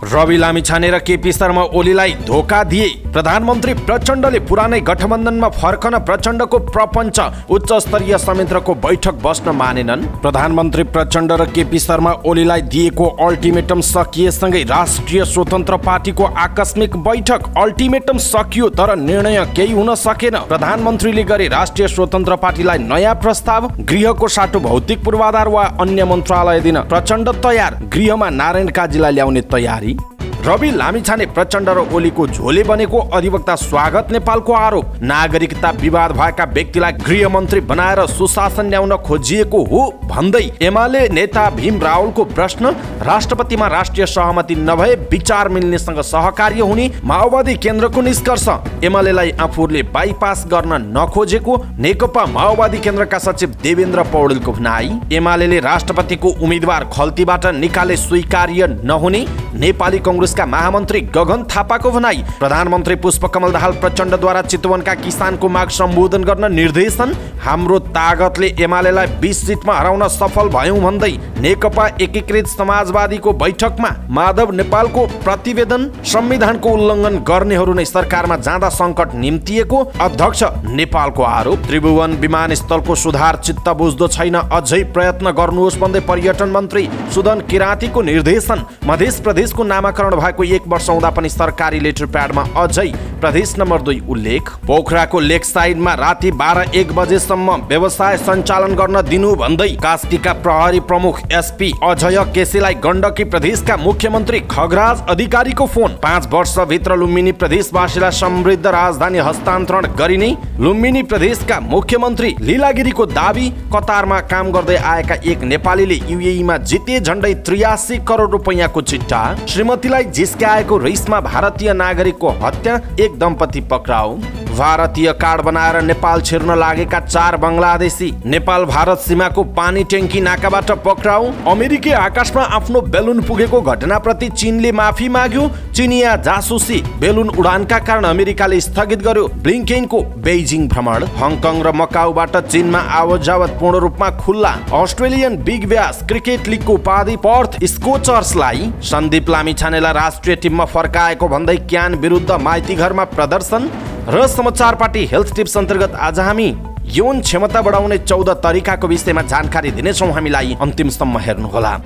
रवि लामिछाने र केपी शर्मा ओलीलाई धोका दिए। प्रधानमन्त्री प्रचण्डले पुरानै गठबन्धनमा फर्कन प्रचण्डको प्रपञ्च। उच्च स्तरीय संयन्त्रको बैठक बस्न मानेनन्। प्रधानमन्त्री प्रचण्ड र केपी शर्मा ओलीलाई दिएको अल्टिमेटम सकिएसँगै राष्ट्रिय स्वतन्त्र पार्टीको आकस्मिक बैठक। अल्टिमेटम सकियो तर निर्णय केही हुन सकेन। प्रधानमन्त्रीले गरे राष्ट्रिय स्वतन्त्र पार्टीलाई नयाँ प्रस्ताव। गृहको साटो भौतिक पूर्वाधार वा अन्य मन्त्रालय दिन प्रचण्ड तयार। गृहमा नारायण काजीलाई ल्याउने तयारी। रवि लामिछाने प्रचण्ड र ओलीको झोले बनेको अधिवक्ता स्वागत नेपालको आरोप। नागरिकता विवाद भएका व्यक्तिलाई गृहमन्त्री बनाएर सुशासन ल्याउन खोजिएको हो भन्दै एमाले नेता भीम रावलको प्रश्न। राष्ट्रपतिमा राष्ट्रिय सहमति नभए विचार मिल्नेसँग सहकार्य हुने माओवादी केन्द्रको निष्कर्ष। एमालेलाई आफूले बाइपास गर्न नखोजेको नेकपा माओवादी केन्द्रका सचिव देवेन्द्र पौडेलको भनाई। एमालेले राष्ट्रपतिको उम्मेदवार खल्तीबाट निकाले स्वीकार्य नहुने नेपाली कांग्रेसका महामन्त्री गगन थापाको भनाई। प्रधानमन्त्री पुष्पकमल दाहाल प्रचण्डद्वारा चितवनका किसानको माग सम्बोधन गर्न निर्देशन। हाम्रो तागतले एमालेलाई 20 सिटमा हराउन सफल भयौं भन्दै नेकपा एकीकृत समाजवादीको बैठकमा माधव नेपालको प्रतिवेदन। संविधानको उल्लङ्घन गर्नेहरू नै सरकारमा जाँदा सङ्कट निम्तिएको अध्यक्ष नेपालको आरोप। त्रिभुवन विमानस्थलको सुधार चित्त बुझ्दो छैन, अझै प्रयत्न गर्नुहोस् भन्दै पर्यटन मन्त्री सुदन किराँतीको निर्देशन। मध्य प्रदेशको नामाकरण भएको 1 वर्ष हुँदा पनि सरकारी लेटर प्याडमा अझै प्रदेश नम्बर 2 उल्लेख। पोखराको लेक साइडमा राति 12-1 बजेसम्म व्यवसाय सञ्चालन गर्न दिनु भन्दै कास्कीका प्रहरी प्रमुख एसपी अजय केसीलाई गण्डकी प्रदेशका मुख्यमन्त्री खगराज अधिकारीको फोन। 5 वर्षभित्र लुम्बिनी प्रदेशवासीलाई समृद्ध राजधानी हस्तान्तरण गरिने लुम्बिनी प्रदेशका मुख्यमन्त्री लीलागिरीको दाबी। कतारमा काम गर्दै आएका एक नेपालीले युएईमा जिते झण्डै 83 करोड रुपैयाँको चिट्ठा। श्रीमतीलाई जिस्काएको रिसमा भारतीय नागरिकको हत्या, एक दम्पति पक्राउ। भारतीय कार्ड बनाएर नेपाल छिर्न लागेका 4 बङ्गलादेशी नेपाल भारत सीमाको पानी ट्याङ्की नाकाबाट पक्राउ। अमेरिकी आकाशमा आफ्नो बेलुन पुगेको घटनाप्रति चीनले माफी माग्यो। चिनिया जासुसी बेलुन उडानका कारण अमेरिकाले स्थगित गर्यो ब्लिङ्केनको बेइजिङ भ्रमण। हङकङ र मकाउबाट चीनमा आवत-जावत पूर्ण रूपमा खुल्ला। अस्ट्रेलियन बिग ब्यास क्रिकेट लिगको उपाधि पर्थ स्कोचर्सलाई। सन्दीप लामिछानेलाई राष्ट्रिय टिममा फर्काएको भन्दै क्यान विरुद्ध माइतीघरमा प्रदर्शन। र समाचार पार्टी हेल्थ टिप्स अन्तर्गत आज हामी यौन क्षमता बढाउने 14 तरिकाको विषयमा जानकारी दिनेछौँ। हामीलाई अन्तिमसम्म हेर्नुहोला।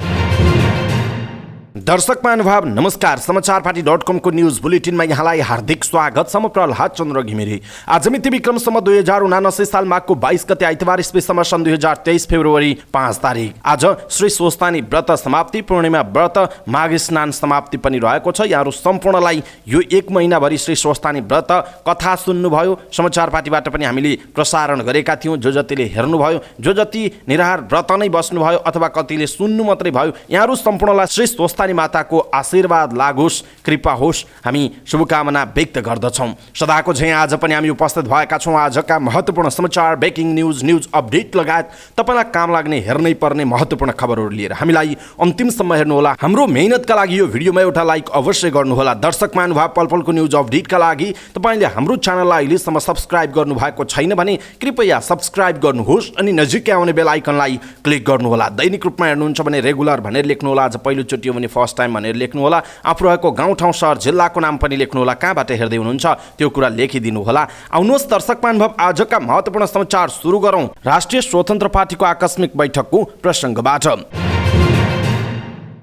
दर्शक महानुभाव नमस्कार। समाचारपाटी.com को न्यूज बुलेटिनमा यहाँलाई हार्दिक स्वागत छ। म प्रहलाद चन्द्र घिमिरे। आज मिति विक्रमसम्म 2079 साल माघको 22 गते आइतबार इस्वीसम्म सन् 2023 फेब्रुअरी 5 तारिक। आज श्री स्वस्तानी व्रत समाप्ति, पूर्णिमा व्रत, माघ स्नान समाप्ति पनि रहेको छ। यहाँहरू सम्पूर्णलाई यो 1 महिनाभरि श्री स्वस्तानी व्रत कथा सुन्नुभयो। समाचार पार्टीबाट पनि हामीले प्रसारण गरेका थियौँ। जो जतिले हेर्नुभयो, जो जति निराहार व्रत नै बस्नुभयो अथवा कतिले सुन्नु मात्रै भयो, यहाँहरू सम्पूर्णलाई श्री स्वस्तानी माताको आशीर्वाद लागोस्, कृपा होस्, हामी शुभकामना व्यक्त गर्दछौँ। सदाको झैँ आज पनि हामी उपस्थित भएका छौँ आजका महत्त्वपूर्ण समाचार, ब्रेकिङ न्युज अपडेट लगायत तपाईँलाई काम लाग्ने हेर्नै पर्ने महत्त्वपूर्ण खबरहरू लिएर। हामीलाई अन्तिमसम्म हेर्नुहोला। हाम्रो मेहनतका लागि यो भिडियोमा एउटा लाइक अवश्य गर्नुहोला। दर्शक महानुभाव, पलपलको न्युज अपडेटका लागि तपाईँले हाम्रो च्यानललाई अहिलेसम्म सब्सक्राइब गर्नुभएको छैन भने कृपया सब्सक्राइब गर्नुहोस् अनि नजिकै आउने बेल आइकनलाई क्लिक गर्नुहोला। दैनिक रूपमा हेर्नुहुन्छ भने रेगुलर भनेर लेख्नुहोला। आज पहिलोचोटि हो भने फर्स्ट टाइम भनेर लेख्नुहोला। आफू रहेको गाउँठाउँ सहर जिल्लाको नाम पनि लेख्नुहोला। कहाँबाट हेर्दै हुनुहुन्छ त्यो कुरा लेखिदिनुहोला। आउनुहोस् दर्शक महानुभाव, आजका महत्त्वपूर्ण समाचार सुरु गरौँ राष्ट्रिय स्वतन्त्र पार्टीको आकस्मिक बैठकको प्रसङ्गबाट।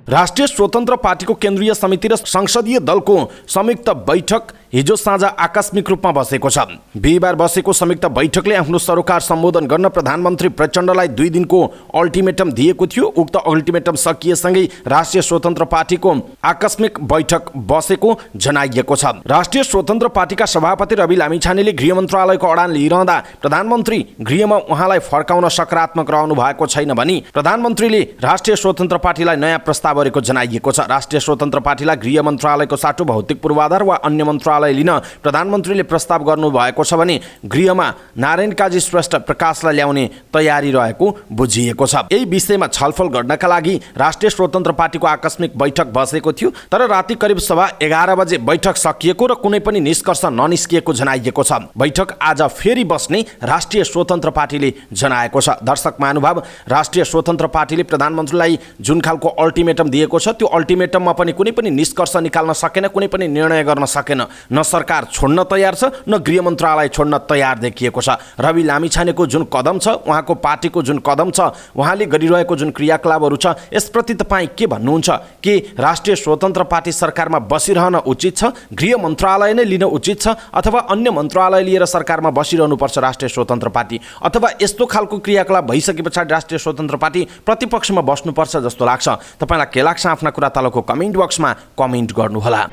राष्ट्रिय स्वतन्त्र पार्टीको केन्द्रीय समिति र संसदीय दलको संयुक्त बैठक हिजो साँझ आकस्मिक रूपमा बसेको छ। बिहिबार बसेको संयुक्त बैठकले आफ्नो सरोकार सम्बोधन गर्न प्रधानमन्त्री प्रचण्डलाई 2 दिनको अल्टिमेटम दिएको थियो। उक्त अल्टिमेटम सकिएसँगै राष्ट्रिय स्वतन्त्र पार्टीको आकस्मिक बैठक बसेको जनाइएको छ। राष्ट्रिय स्वतन्त्र पार्टीका सभापति रवि लामिछानेले गृह मन्त्रालयको अडान लिइरहँदा प्रधानमन्त्री गृहमा उहाँलाई फर्काउन सकारात्मक रहनु भएको छैन भनी प्रधानमन्त्रीले राष्ट्रिय स्वतन्त्र पार्टीलाई नयाँ प्रस्ताव गरेको जनाइएको छ। राष्ट्रिय स्वतन्त्र पार्टीलाई गृह मन्त्रालयको साटो भौतिक पूर्वाधार वा अन्य मन्त्रालय मन्त्रालय लिन प्रधानमन्त्रीले प्रस्ताव गर्नुभएको छ भने गृहमा नारायण काजी श्रेष्ठ प्रकाशलाई ल्याउने तयारी रहेको बुझिएको छ। यही विषयमा छलफल गर्नका लागि राष्ट्रिय स्वतन्त्र पार्टीको आकस्मिक बैठक बसेको थियो, तर राति करिब 11:15 बजे बैठक सकिएको र कुनै पनि निष्कर्ष ननिस्किएको जनाइएको छ। बैठक आज फेरि बस्ने राष्ट्रिय स्वतन्त्र पार्टीले जनाएको छ। दर्शक महानुभाव, राष्ट्रिय स्वतन्त्र पार्टीले प्रधानमन्त्रीलाई जुन खालको अल्टिमेटम दिएको छ त्यो अल्टिमेटममा पनि कुनै पनि निष्कर्ष निकाल्न सकेन, कुनै पनि निर्णय गर्न सकेन। न सरकार छोड्न तयार छ, न गृह मन्त्रालय छोड्न तयार देखिएको छ। रवि लामिछानेको जुन कदम छ, उहाँको पार्टीको जुन कदम छ, उहाँले गरिरहेको जुन क्रियाकलापहरू छ, यसप्रति तपाईँ के भन्नुहुन्छ? के राष्ट्रिय स्वतन्त्र पार्टी सरकारमा बसिरहन उचित छ, गृह मन्त्रालय नै लिन उचित छ, अथवा अन्य मन्त्रालय लिएर सरकारमा बसिरहनुपर्छ राष्ट्रिय स्वतन्त्र पार्टी, अथवा यस्तो खालको क्रियाकलाप भइसके पछाडि राष्ट्रिय स्वतन्त्र पार्टी प्रतिपक्षमा बस्नुपर्छ जस्तो लाग्छ? तपाईँलाई के लाग्छ? आफ्ना कुरा तलको कमेन्ट बक्समा कमेन्ट गर्नुहोला।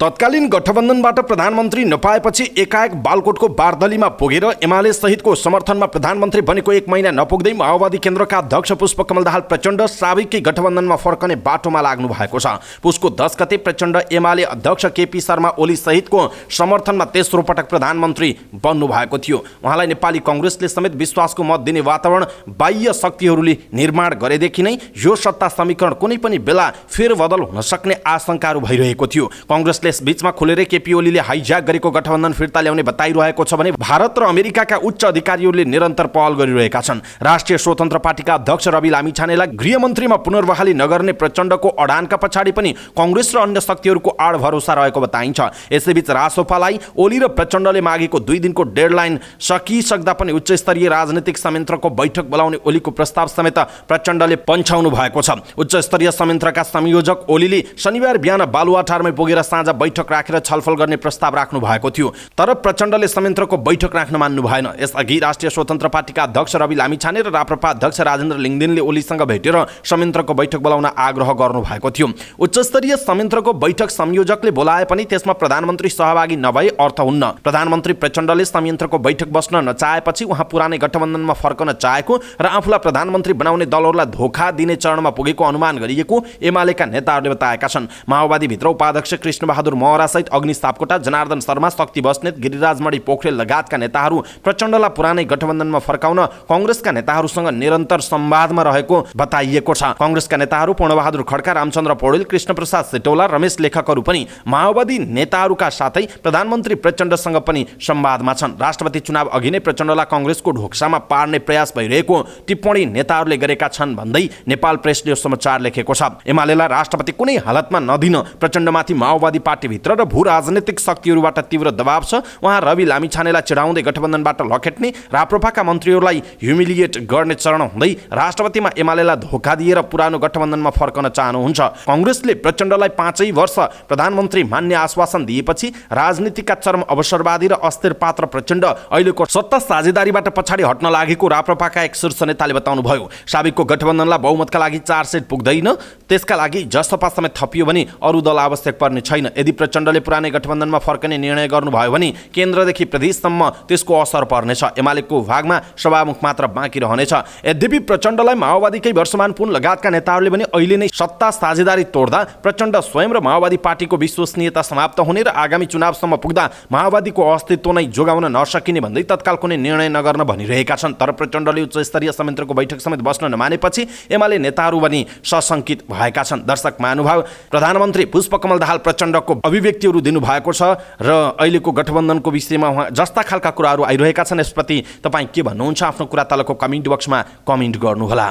तत्कालीन गठबन्धनबाट प्रधानमन्त्री नपाएपछि एकाएक बालकोटको बारदलीमा पुगेर एमाले सहितको समर्थनमा प्रधानमन्त्री बनेको 1 महिना नपुग्दै माओवादी केन्द्रका अध्यक्ष पुष्पकमल दाहाल प्रचण्ड साबिकै गठबन्धनमा फर्कने बाटोमा लाग्नु भएको छ। पुसको 10 गते प्रचण्ड एमाले अध्यक्ष केपी शर्मा ओली सहितको समर्थनमा तेस्रो पटक प्रधानमन्त्री बन्नु भएको थियो। उहाँलाई नेपाली कङ्ग्रेसले समेत विश्वासको मत दिने वातावरण बाह्य शक्तिहरूले निर्माण गरेदेखि नै यो सत्ता समीकरण कुनै पनि बेला फेरबदल हुन सक्ने आशंकाहरू भइरहेको थियो। कङ्ग्रेसले यस बीचमा खुलेरै केपी ओलीले हाइज्याक गरेको गठबन्धन फिर्ता ल्याउने बताइरहेको छ भने भारत र अमेरिकाका उच्च अधिकारीहरूले निरन्तर पहल गरिरहेका छन्। राष्ट्रिय स्वतन्त्र पार्टीका अध्यक्ष रवि लामिछानेलाई गृहमन्त्रीमा पुनर्बहाली नगर्ने प्रचण्डको अडानका पछाडि पनि कङ्ग्रेस र अन्य शक्तिहरूको आड भरोसा रहेको बताइन्छ। यसैबीच रासोपालाई ओली र प्रचण्डले मागेको 2 दिनको डेडलाइन सकिसक्दा पनि उच्चस्तरीय राजनीतिक संयन्त्रको बैठक बोलाउने ओलीको प्रस्ताव समेत प्रचण्डले पन्छाउनु भएको छ। उच्चस्तरीय संयन्त्रका संयोजक ओलीले शनिबार बिहान बालुवाटारमै पुगेर साँझ बैठक राखेर छलफल गर्ने प्रस्ताव राख्नु भएको थियो, तर प्रचण्डले संयन्त्रको बैठक राख्न मान्नु भएन। यसअघि राष्ट्रिय स्वतन्त्र पार्टीका अध्यक्ष रवि लामिछाने र राप्रपा अध्यक्ष राजेन्द्र लिङदेनले ओलीसँग भेटेर संयन्त्रको बैठक बोलाउन आग्रह गर्नु भएको थियो। उच्चस्तरीय संयन्त्रको बैठक संयोजकले बोलाए पनि त्यसमा प्रधानमन्त्री सहभागी नभए अर्थ हुन्न। प्रधानमन्त्री प्रचण्डले संयन्त्रको बैठक बस्न नचाहेपछि उहाँ पुरानै गठबन्धनमा फर्कन चाहेको र आफूलाई प्रधानमन्त्री बनाउने दलहरूलाई धोका दिने चरणमा पुगेको अनुमान गरिएको एमालेका नेताहरूले बताएका छन्। माओवादीभित्र उपाध्यक्ष कृष्ण बहादुर महरा सहित अग्नि सापकोटा, जनार्दन शर्मा, शक्ति बस्नेत, गिरिराज मणि पोखरेल लगायतका नेताहरू प्रचण्डलाई पुरानै गठबन्धनमा फर्काउन कङ्ग्रेसका नेताहरूसँग निरन्तर संवादमा रहेको बताइएको छ। कङ्ग्रेसका नेताहरू पूर्णबहादुर खड्का, रामचन्द्र पौडेल, कृष्णप्रसाद सिटौला, रमेश लेखकहरू पनि माओवादी नेताहरूका साथै प्रधानमन्त्री प्रचण्डसँग पनि संवादमा छन्। राष्ट्रपति चुनाव अघि नै प्रचण्डलाई कङ्ग्रेसको ढोक्सामा पार्ने प्रयास भइरहेको टिप्पणी नेताहरूले गरेका छन् भन्दै नेपाल प्रेसले समाचार लेखेको छ। एमालेलाई राष्ट्रपति कुनै हालतमा नदिन प्रचण्डमाथि माओवादी पार्टीभित्र र भू राजनीतिक शक्तिहरूबाट तीव्र दबाव छ। उहाँ रवि लामिछानेलाई चिडाउँदै गठबन्धनबाट लखेट्ने, राप्रपाका मन्त्रीहरूलाई ह्युमिलिएट गर्ने चरण हुँदै राष्ट्रपतिमा एमालेलाई धोका दिएर पुरानो गठबन्धनमा फर्कन चाहनुहुन्छ। कङ्ग्रेसले प्रचण्डलाई 5 वर्ष प्रधानमन्त्री मान्ने आश्वासन दिएपछि राजनीतिका चरम अवसरवादी र अस्थिर पात्र प्रचण्ड अहिलेको सत्ता साझेदारीबाट पछाडि हट्न लागेको राप्रपाका एक शीर्ष नेताले बताउनुभयो। साबिकको गठबन्धनलाई बहुमतका लागि 4 सिट पुग्दैन, त्यसका लागि जसपा समेत थपियो भने अरू दल आवश्यक पर्ने छैन। यदि प्रचण्डले पुरानै गठबन्धनमा फर्कने निर्णय गर्नुभयो भने केन्द्रदेखि प्रदेशसम्म त्यसको असर पर्नेछ। एमालेको भागमा सभामुख मात्र बाँकी रहनेछ। यद्यपि प्रचण्डलाई माओवादीकै वर्षमान पुन लगायतका नेताहरूले भने अहिले नै सत्ता साझेदारी तोड्दा प्रचण्ड स्वयं र माओवादी पार्टीको विश्वसनीयता समाप्त हुने र आगामी चुनावसम्म पुग्दा माओवादीको अस्तित्व नै जोगाउन नसकिने भन्दै तत्काल कुनै निर्णय नगर्न भनिरहेका छन्। तर प्रचण्डले उच्चस्तरीय संयन्त्रको बैठक समेत बस्न नमानेपछि एमाले नेताहरू पनि सशङ्कित भएका छन्। दर्शक महानुभाव, प्रधानमन्त्री पुष्पकमल दाहाल प्रचण्डको अभिव्यक्तिहरू दिनुभएको छ र अहिलेको गठबन्धनको विषयमा उहाँ जस्ता खालका कुराहरू आइरहेका छन्, यसप्रति तपाईँ के भन्नुहुन्छ? आफ्नो कुरा तलको कमेन्ट बक्समा कमेन्ट गर्नुहोला।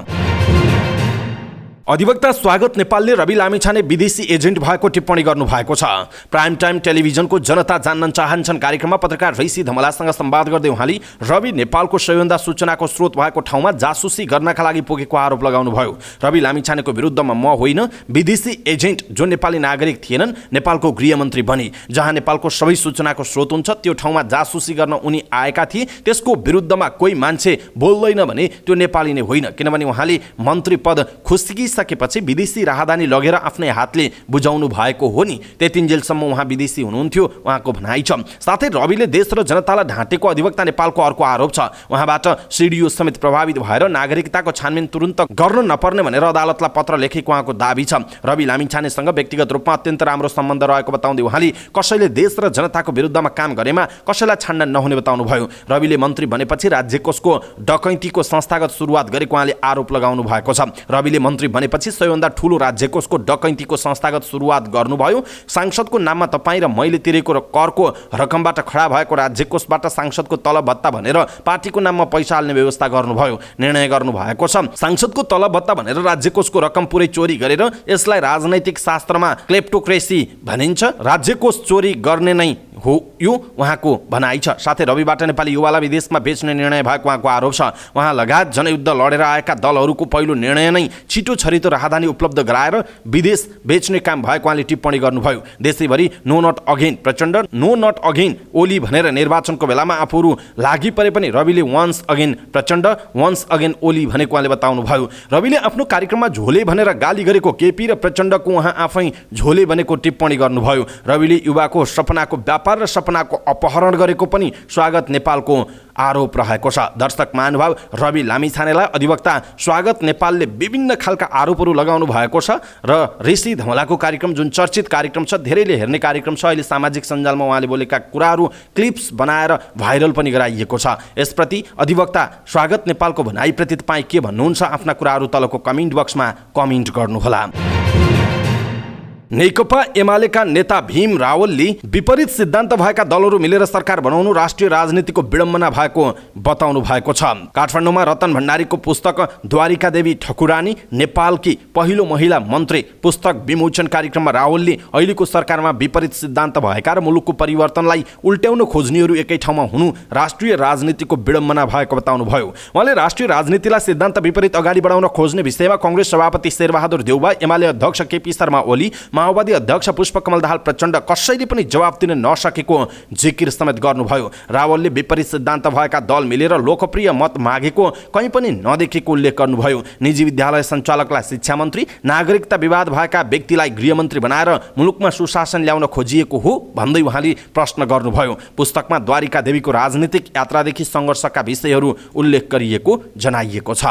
अधिवक्ता स्वागत नेपालले रवि लामिछाने विदेशी एजेन्ट भएको टिप्पणी गर्नुभएको छ। प्राइम टाइम टेलिभिजनको जनता जान्न चाहन्छन् कार्यक्रममा पत्रकार ऋषि धमलासँग संवाद गर्दै उहाँले रवि नेपालको सबैभन्दा सूचनाको स्रोत भएको ठाउँमा जासुसी गर्नका लागि पुगेको आरोप लगाउनुभयो। रवि लामिछानेको विरुद्धमा म होइन, विदेशी एजेन्ट जो नेपाली नागरिक थिएनन् नेपालको गृहमन्त्री बने। जहाँ नेपालको सबै सूचनाको स्रोत हुन्छ त्यो ठाउँमा जासुसी गर्न उनी आएका थिए। त्यसको विरुद्धमा कोही मान्छे बोल्दैन भने त्यो नेपाली नै होइन, किनभने उहाँले मन्त्री पद खुस्की गरिसकेपछि विदेशी राहदानी लगेर आफ्नै हातले बुझाउनु भएको हो नि, त्यतिन्जेलसम्म उहाँ विदेशी हुनुहुन्थ्यो, उहाँको भनाइ छ। साथै रविले देश र जनतालाई ढाँटेको अधिवक्ता नेपालको अर्को आरोप छ। उहाँबाट सिडिओ समेत प्रभावित भएर नागरिकताको छानबिन तुरुन्त गर्न नपर्ने भनेर अदालतलाई पत्र लेखेको उहाँको दाबी छ। रवि लामिछानेसँग व्यक्तिगत रूपमा अत्यन्त राम्रो सम्बन्ध रहेको बताउँदै उहाँले कसैले देश र जनताको विरुद्धमा काम गरेमा कसैलाई छान्न नहुने बताउनुभयो। रविले मन्त्री बनेपछि राज्य कोषको डकैतीको संस्थागत सुरुवात गरेको उहाँले आरोप लगाउनु भएको छ। रविले मन्त्री बनेपछि सबैभन्दा ठूलो राज्य कोषको डकैतीको संस्थागत सुरुवात गर्नुभयो। सांसदको नाममा तपाईँ र मैले तिरेको करको रकमबाट खडा भएको राज्य कोषबाट सांसदको तलब भत्ता भनेर पार्टीको नाममा पैसा हाल्ने व्यवस्था गर्नुभयो, निर्णय गर्नुभएको छ। सांसदको तलब भत्ता भनेर राज्य कोषको रकम पुरै चोरी गरेर यसलाई राजनैतिक शास्त्रमा क्लेप्टोक्रेसी भनिन्छ। राज्य कोष चोरी गर्ने नै हो यो उहाँको भनाइ छ। साथै रविबाट नेपाली युवालाई विदेशमा बेच्ने निर्णय भएको उहाँको आरोप छ। उहाँ लगायत जनयुद्ध लडेर आएका दलहरूको पहिलो निर्णय नै छिटो छरितो राहदानी उपलब्ध गराएर विदेश बेच्ने काम भएको उहाँले टिप्पणी गर्नुभयो। देशैभरि no not again Prachanda, no not again Oli भनेर निर्वाचनको बेलामा आफूहरू लागि परे पनि रविले once again Prachanda, once again Oli भनेको उहाँले बताउनुभयो। रविले आफ्नो कार्यक्रममा झोले भनेर गाली गरेको केपी र प्रचण्डको उहाँ आफै झोले भनेको टिप्पणी गर्नुभयो। रविले युवाको सपनाको व्यापार र सपनाको अपहरण गरेको पनि स्वागत नेपालको आरोप रहेको छ। दर्शक महानुभाव, रवि लामिछानेलाई अधिवक्ता स्वागत नेपालले विभिन्न खालका आरोपहरू लगाउनु भएको छ र ऋषि धमलाको कार्यक्रम जुन चर्चित कार्यक्रम छ, धेरैले हेर्ने कार्यक्रम छ, अहिले सामाजिक सञ्जालमा उहाँले बोलेका कुराहरू क्लिप्स बनाएर भाइरल पनि गराइएको छ। यसप्रति अधिवक्ता स्वागत नेपालको भनाइप्रति तपाईँ के भन्नुहुन्छ? आफ्ना कुराहरू तलको कमेन्ट बक्समा कमेन्ट गर्नुहोला। नेकपा एमालेका नेता भीम रावलले विपरीत सिद्धान्त भएका दलहरू मिलेर सरकार बनाउनु राष्ट्रिय राजनीतिको विडम्बना भएको बताउनु भएको छ। काठमाडौँमा रतन भण्डारीको पुस्तक द्वारिका देवी ठकुरानी नेपालकी पहिलो महिला मन्त्री पुस्तक विमोचन कार्यक्रममा रावलले अहिलेको सरकारमा विपरीत सिद्धान्त भएका र मुलुकको परिवर्तनलाई उल्ट्याउन खोज्नेहरू एकै ठाउँमा हुनु राष्ट्रिय राजनीतिको विडम्बना भएको बताउनुभयो। उहाँले राष्ट्रिय राजनीतिलाई सिद्धान्त विपरीत अगाडि बढाउन खोज्ने विषयमा कांग्रेस सभापति शेरबहादुर देउवा, एमाले अध्यक्ष केपी शर्मा ओली, माओवादी अध्यक्ष पुष्पकमल दाहाल प्रचण्ड कसैले पनि जवाब दिन नसकेको जिकिर समेत गर्नुभयो। रावलले विपरीत सिद्धान्त भएका दल मिलेर लोकप्रिय मत मागेको कहीँ पनि नदेखेको उल्लेख गर्नुभयो। निजी विद्यालय सञ्चालकलाई शिक्षा मन्त्री, नागरिकता विवाद भएका व्यक्तिलाई गृहमन्त्री बनाएर मुलुकमा सुशासन ल्याउन खोजिएको हो भन्दै उहाँले प्रश्न गर्नुभयो। पुस्तकमा द्वारिका देवीको राजनीतिक यात्रादेखि सङ्घर्षका विषयहरू उल्लेख गरिएको जनाइएको छ।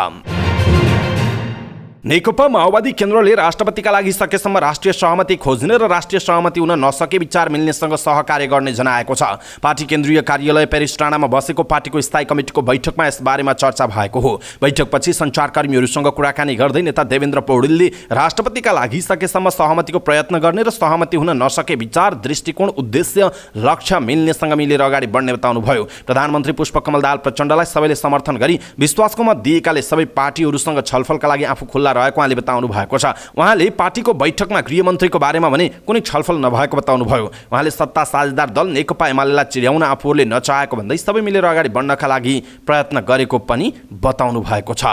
नेकपा माओवादी केन्द्रले राष्ट्रपतिका लागि सकेसम्म राष्ट्रिय सहमति खोज्ने र राष्ट्रिय सहमति हुन नसके विचार मिल्नेसँग सहकार्य गर्ने जनाएको छ। पार्टी केन्द्रीय कार्यालय पेरिस टाढामा बसेको पार्टीको स्थायी कमिटीको बैठकमा यस बारेमा चर्चा भएको हो। बैठकपछि सञ्चारकर्मीहरूसँग कुराकानी गर्दै नेता देवेन्द्र पौडेलले राष्ट्रपतिका लागि सकेसम्म सहमतिको प्रयत्न गर्ने र सहमति हुन नसके विचार, दृष्टिकोण, उद्देश्य, लक्ष्य मिल्नेसँग मिलेर अगाडि बढ्ने बताउनुभयो। प्रधानमन्त्री पुष्पकमल दाहाल प्रचण्डलाई सबैले समर्थन गरी विश्वासको मत दिएकाले सबै पार्टीहरूसँग छलफलका लागि आफू खुल्ला रहेको उहाँले बताउनु भएको छ। उहाँले पार्टीको बैठकमा गृहमन्त्रीको बारेमा भने कुनै छलफल नभएको बताउनुभयो। उहाँले सत्ता साझेदार दल नेकपा एमालेलाई चिर्याउन आफूहरूले नचाहेको भन्दै सबै मिलेर अगाडि बढ्नका लागि प्रयत्न गरेको पनि बताउनु भएको छ।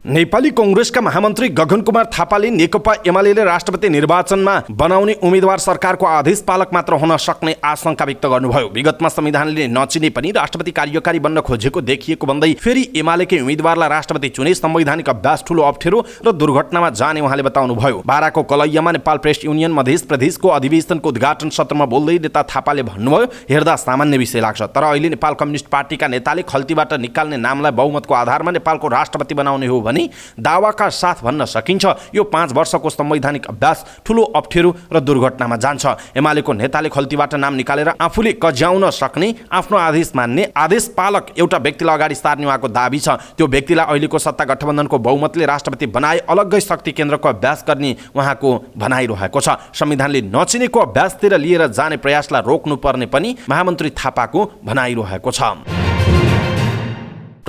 नेपाली कांग्रेसका महामन्त्री गगन कुमार थापाले नेकपा एमालेले राष्ट्रपति निर्वाचनमा बनाउने उम्मेदवार सरकारको आदेश पालक मात्र हुन सक्ने आशंका व्यक्त गर्नुभयो। विगतमा संविधानले नचिने पनि राष्ट्रपति कार्यकारी बन्न खोजेको देखिएको भन्दै फेरि एमालेकै उम्मेदवारलाई राष्ट्रपति चुने संवैधानिक अभ्यास ठूलो अप्ठ्यारो र दुर्घटनामा जाने उहाँले बताउनुभयो। बाराको कलैयामा नेपाल प्रेस युनियन मध्य प्रदेशको अधिवेशनको उद्घाटन सत्रमा बोल्दै नेता थापाले भन्नुभयो, हेर्दा सामान्य विषय लाग्छ, तर अहिले नेपाल कम्युनिस्ट पार्टीका नेताले खल्तीबाट निकाल्ने नामलाई बहुमतको आधारमा नेपालको राष्ट्रपति बनाउने हो भने दावाका साथ भन्न सकिन्छ यो 5 वर्षको संवैधानिक अभ्यास ठूलो अप्ठ्यारो र दुर्घटनामा जान्छ। एमालेको नेताले खल्तीबाट नाम निकालेर आफूले कज्याउन सक्ने, आफ्नो आदेश मान्ने आदेश पालक एउटा व्यक्तिलाई अगाडि सार्ने उहाँको दाबी छ। त्यो व्यक्तिलाई अहिलेको सत्ता गठबन्धनको बहुमतले राष्ट्रपति बनाए अलग्गै शक्ति केन्द्रको अभ्यास गर्ने उहाँको भनाइरहेको छ। संविधानले नचिनेको अभ्यासतिर लिएर जाने प्रयासलाई रोक्नुपर्ने पनि महामन्त्री थापाको भनाइरहेको छ।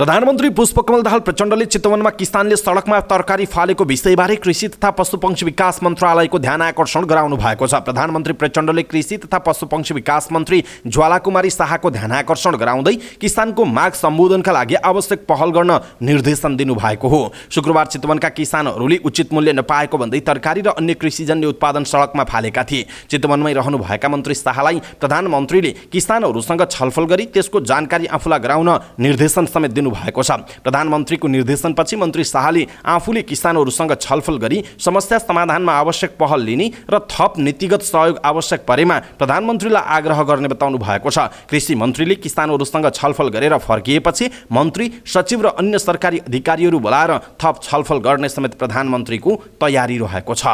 प्रधानमन्त्री पुष्पकमल दाहाल प्रचण्डले चितवनमा किसानले सडकमा तरकारी फालेको विषयबारे कृषि तथा पशुपक्षी विकास मन्त्रालयको ध्यान आकर्षण गराउनु भएको छ। प्रधानमन्त्री प्रचण्डले कृषि तथा पशुपक्षी विकास मन्त्री ज्वालाकुमारी शाहको ध्यान आकर्षण गराउँदै किसानको माग सम्बोधनका लागि आवश्यक पहल गर्न निर्देशन दिनुभएको हो। शुक्रबार चितवनका किसानहरूले उचित मूल्य नपाएको भन्दै तरकारी र अन्य कृषिजन्य उत्पादन सडकमा फालेका थिए। चितवनमै रहनुभएका मन्त्री शाहलाई प्रधानमन्त्रीले किसानहरूसँग छलफल गरी त्यसको जानकारी आफूलाई गराउन निर्देशन समेत दिनु दिनुभएको छ। प्रधानमन्त्रीको निर्देशनपछि मन्त्री शाहले आफूले किसानहरूसँग छलफल गरी समस्या समाधानमा आवश्यक पहल लिने र थप नीतिगत सहयोग आवश्यक परेमा प्रधानमन्त्रीलाई आग्रह गर्ने बताउनु भएको छ। कृषि मन्त्रीले किसानहरूसँग छलफल गरेर फर्किएपछि मन्त्री, सचिव र अन्य सरकारी अधिकारीहरू बोलाएर थप छलफल गर्ने समेत प्रधानमन्त्रीको तयारी रहेको छ।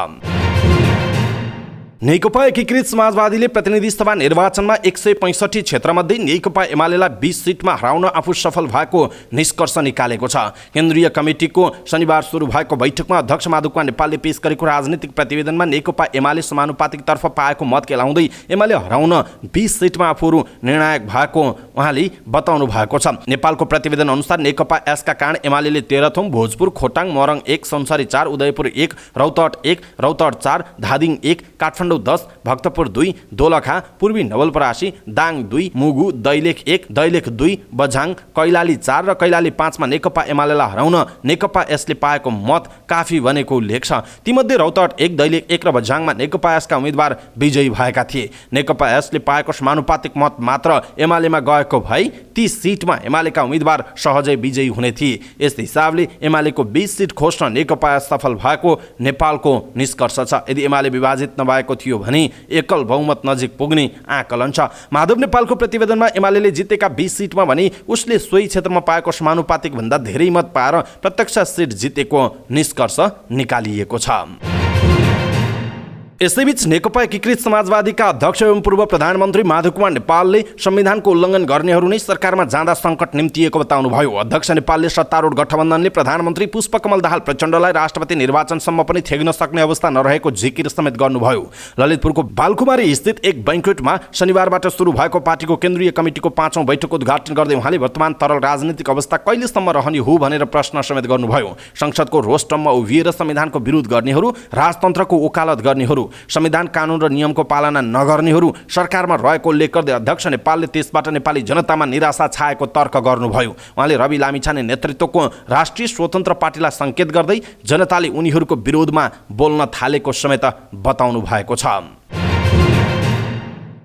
नेकपा एकीकृत समाजवादीले प्रतिनिधि सभा निर्वाचनमा 165 क्षेत्रमध्ये नेकपा एमालेलाई 20 सिटमा हराउन आफू सफल भएको निष्कर्ष निकालेको छ। केन्द्रीय कमिटीको शनिबार सुरु भएको बैठकमा अध्यक्ष माधव कुमार नेपालले पेश गरेको राजनीतिक प्रतिवेदनमा नेकपा एमाले समानुपातिक तर्फ पाएको मत केलाउँदै एमाले हराउन 20 सिटमा आफूहरू निर्णायक भएको उहाँले बताउनु भएको छ। नेपालको प्रतिवेदन अनुसार नेकपा यसका कारण एमाले तेह्रथुम, भोजपुर, खोटाङ, मोरङ 1, सौंसारी 4, उदयपुर 1, रौतहट 1, रौतहट 4, धादिङ 1, काठमाडौँ 10, भक्तपुर 2, दोलखा, पूर्वी नवलपरासी, दाङ 2, मुगु, दैलेख 1, दैलेख 2, बझाङ, कैलाली 4 र कैलाली 5 मा नेकपा एमालेलाई हराउन नेकपा यसले पाएको मत काफी बनेको उल्लेख छ। तीमध्ये रौतहट 1, दैलेख 1 र बझाङमा नेकपा यसका उम्मेद्वार विजयी भएका थिए। नेकपा यसले पाएको समानुपातिक मत मात्र एमालेमा गएको भए ती सिटमा एमालेका उम्मेद्वार सहजै विजयी हुने थिए। यस हिसाबले एमालेको 20 सिट खोज्न नेकपा सफल भएको नेपालको निष्कर्ष छ। यदि एमाले विभाजित नभएको थियो भने एकल बहुमत नजिक पुग्ने आकलन छ। माधव नेपालको प्रतिवेदनमा एमालेले जितेका 20 सिटमा भने उसले सोही क्षेत्रमा पाएको समानुपातिक भन्दा धेरै मत पाएर प्रत्यक्ष सिट जितेको निष्कर्ष निकालिएको छ। यसैबीच नेकपा एकीकृत समाजवादीका अध्यक्ष एवं पूर्व प्रधानमन्त्री माधव कुमार नेपालले संविधानको उल्लङ्घन गर्नेहरू नै सरकारमा जाँदा सङ्कट निम्तिएको बताउनुभयो। अध्यक्ष नेपालले सत्तारूढ गठबन्धनले प्रधानमन्त्री पुष्पकमल दाहाल प्रचण्डलाई राष्ट्रपति निर्वाचनसम्म पनि थेग्न सक्ने अवस्था नरहेको जिकिर समेत गर्नुभयो। ललितपुरको बालकुमारी स्थित एक बैंक्वेटमा शनिबारबाट सुरु भएको पार्टीको केन्द्रीय कमिटीको 5औं बैठकको उद्घाटन गर्दै उहाँले वर्तमान तरल राजनीतिक अवस्था कहिलेसम्म रहने हो भनेर प्रश्न समेत गर्नुभयो। संसदको रोस्टममा उभिएर संविधानको विरोध गर्नेहरू, राजतन्त्रको वकालत गर्नेहरू, संविधान कानून र नियमको पालना नगर्नेहरू सरकारमा रहेको उल्लेख गर्दै अध्यक्ष नेपालले त्यसबाट नेपाली जनतामा निराशा छाएको तर्क गर्नुभयो। उहाँले रवि लामिछाने नेतृत्वको राष्ट्रिय स्वतन्त्र पार्टीलाई सङ्केत गर्दै जनताले उनीहरूको विरोधमा बोल्न थालेको समेत बताउनु भएको छ।